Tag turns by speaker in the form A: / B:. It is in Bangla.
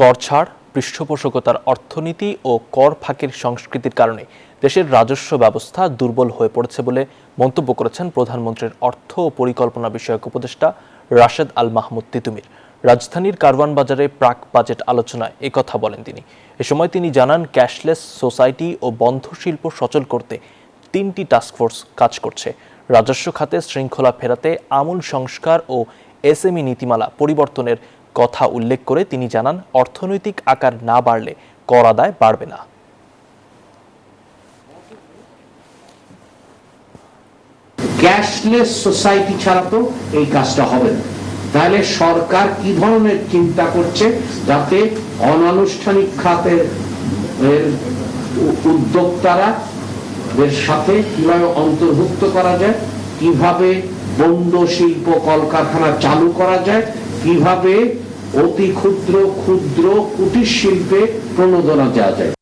A: কর ছাড়, পৃষ্ঠপোষকতার অর্থনীতি ও কর ফাঁকির সংস্কৃতির কারণে দেশের রাজস্ব ব্যবস্থা দুর্বল হয়ে পড়েছে বলে মন্তব্য করেছেন প্রধানমন্ত্রীর অর্থ ও পরিকল্পনা বিষয়ক উপদেষ্টা রাশেদ আল মাহমুদ তিতুমির। রাজধানীর কারওয়ান বাজারে প্রাক বাজেট আলোচনায় একথা বলেন তিনি। এ সময় তিনি জানান, ক্যাশলেস সোসাইটি ও বন্ধ শিল্প সচল করতে 3টি টাস্কফোর্স কাজ করছে। রাজস্ব খাতে শৃঙ্খলা ফেরাতে আমূল সংস্কার ও এসএমই নীতিমালা পরিবর্তনের কথা উল্লেখ করে তিনি জানান, অর্থনৈতিক আকার না বাড়লে কর আদায় বাড়বে না।
B: ক্যাশলেস সোসাইটি ছাড়া তো এই কাজটা হবে না। তাহলে সরকার কি ধরনের চিন্তা করছে যাতে অনানুষ্ঠানিক খাতের উদ্যোক্তারা এর সাথে কিভাবে অন্তর্ভুক্ত করা যায়, কিভাবে বন্ধ শিল্প কলকারখানা চালু করা যায়, কিভাবে অতি ক্ষুদ্র ক্ষুদ্র কুটির শিল্পে প্রণোদনা দেওয়া যায়।